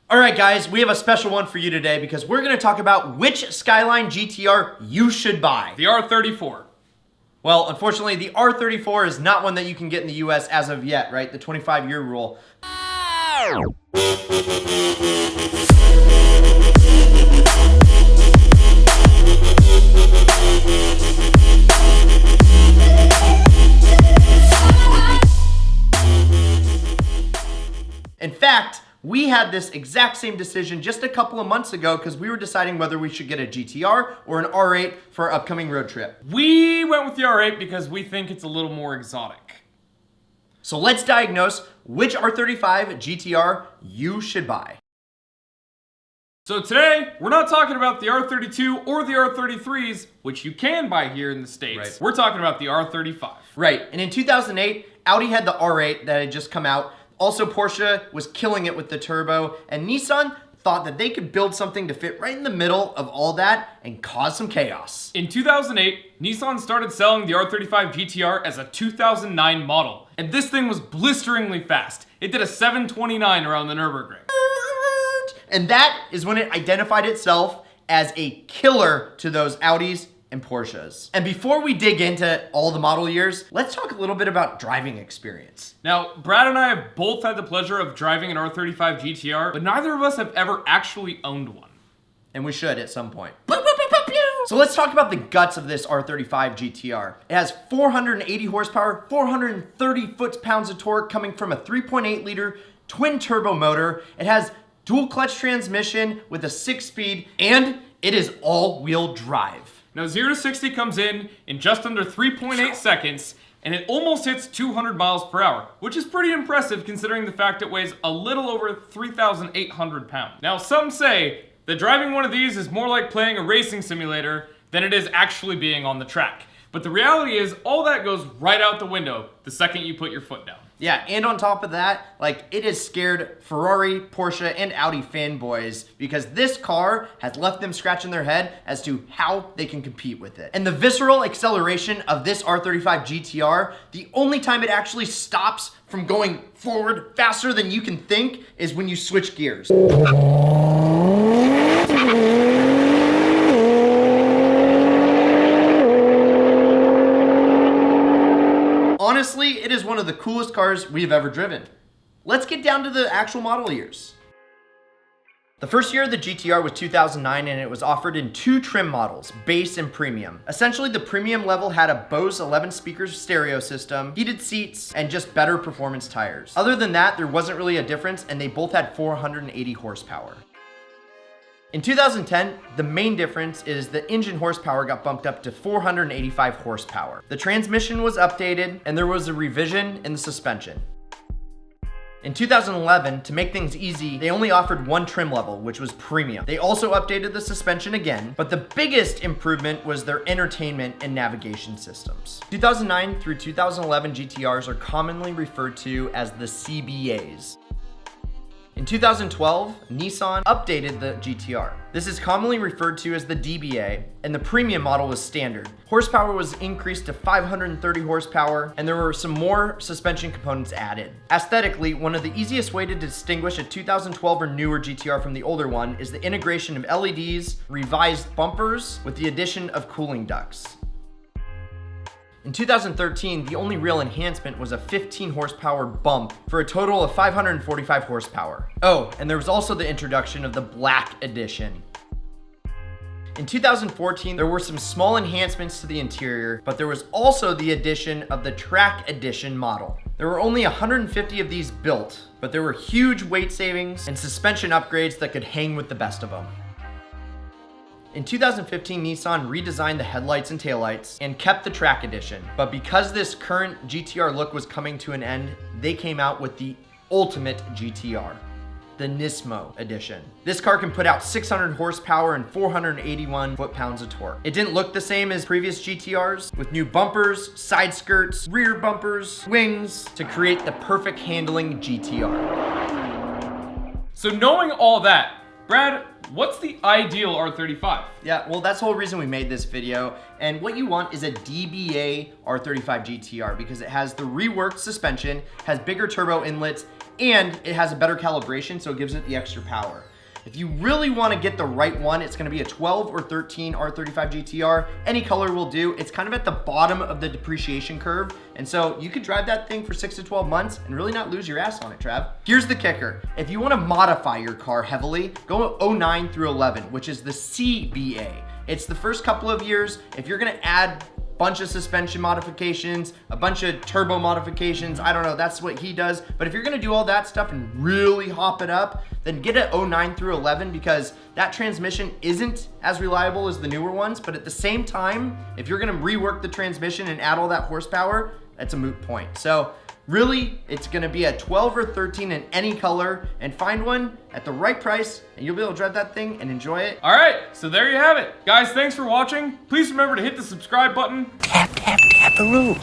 All right, guys, we have a special one for you today because we're gonna talk about which Skyline GTR you should buy. The R34. Well, unfortunately, the R34 is not one that you can get in the US as of yet, right? The 25-year rule. In fact, we had this exact same decision just a couple of months ago because we were deciding whether we should get a GTR or an R8 for our upcoming road trip. We went with the R8 because we think it's a little more exotic. So let's diagnose which R35 GTR you should buy. So today, we're not talking about the R32 or the R33s, which you can buy here in the States. Right. We're talking about the R35. Right, and in 2008, Audi had the R8 that had just come out. Also, Porsche was killing it with the turbo, and Nissan thought that they could build something to fit right in the middle of all that and cause some chaos. In 2008, Nissan started selling the R35 GTR as a 2009 model, and this thing was blisteringly fast. It did a 729 around the Nürburgring. And that is when it identified itself as a killer to those Audis and Porsches. And before we dig into all the model years, let's talk a little bit about driving experience. Now, Brad and I have both had the pleasure of driving an R35 GTR, but neither of us have ever actually owned one. And we should at some point. So let's talk about the guts of this R35 GTR. It has 480 horsepower, 430 foot-pounds of torque coming from a 3.8 liter twin turbo motor. It has dual clutch transmission with a 6-speed, and it is all-wheel drive. Now 0 to 60 comes in just under 3.8 seconds, and it almost hits 200 miles per hour, which is pretty impressive considering the fact it weighs a little over 3,800 pounds. Now some say that driving one of these is more like playing a racing simulator than it is actually being on the track. But the reality is all that goes right out the window the second you put your foot down. Yeah, and on top of that, like, it has scared Ferrari, Porsche, and Audi fanboys because this car has left them scratching their head as to how they can compete with it. And the visceral acceleration of this R35 GTR, the only time it actually stops from going forward faster than you can think is when you switch gears. Honestly, it is one of the coolest cars we've ever driven. Let's get down to the actual model years. The first year of the GTR was 2009 and it was offered in 2 trim models, base and premium. Essentially, the premium level had a Bose 11 speakers stereo system, heated seats, and just better performance tires. Other than that, there wasn't really a difference and they both had 480 horsepower. In 2010, the main difference is the engine horsepower got bumped up to 485 horsepower. The transmission was updated and there was a revision in the suspension. In 2011, to make things easy, they only offered 1 trim level, which was premium. They also updated the suspension again, but the biggest improvement was their entertainment and navigation systems. 2009 through 2011 GTRs are commonly referred to as the CBAs. In 2012, Nissan updated the GTR. This is commonly referred to as the DBA, and the premium model was standard. Horsepower was increased to 530 horsepower, and there were some more suspension components added. Aesthetically, one of the easiest way to distinguish a 2012 or newer GTR from the older one is the integration of LEDs, revised bumpers, with the addition of cooling ducts. In 2013, the only real enhancement was a 15 horsepower bump for a total of 545 horsepower. Oh, and there was also the introduction of the Black Edition. In 2014, there were some small enhancements to the interior, but there was also the addition of the Track Edition model. There were only 150 of these built, but there were huge weight savings and suspension upgrades that could hang with the best of them. In 2015, Nissan redesigned the headlights and taillights and kept the Track Edition. But because this current GTR look was coming to an end, they came out with the ultimate GTR, the Nismo Edition. This car can put out 600 horsepower and 481 foot-pounds of torque. It didn't look the same as previous GTRs, with new bumpers, side skirts, rear bumpers, wings, to create the perfect handling GTR. So knowing all that, Brad, what's the ideal R35? Yeah, well, that's the whole reason we made this video. And what you want is a DBA R35 GTR because it has the reworked suspension, has bigger turbo inlets, and it has a better calibration, so it gives it the extra power. If you really want to get the right one, it's going to be a 12 or 13 R35 GTR. Any color will do. It's kind of at the bottom of the depreciation curve, and so you could drive that thing for 6 to 12 months and really not lose your ass on it, Trav. Here's the kicker. If you want to modify your car heavily, go 09 through 11, which is the CBA. It's the first couple of years. If you're going to add bunch of suspension modifications, a bunch of turbo modifications, I don't know, that's what he does. But if you're gonna do all that stuff and really hop it up, then get a 09 through 11, because that transmission isn't as reliable as the newer ones. But at the same time, if you're gonna rework the transmission and add all that horsepower, that's a moot point. So really, it's gonna be a 12 or 13 in any color, and find one at the right price, and you'll be able to drive that thing and enjoy it. All right, so there you have it. Guys, thanks for watching. Please remember to hit the subscribe button. Tap, tap, tap-a-roo.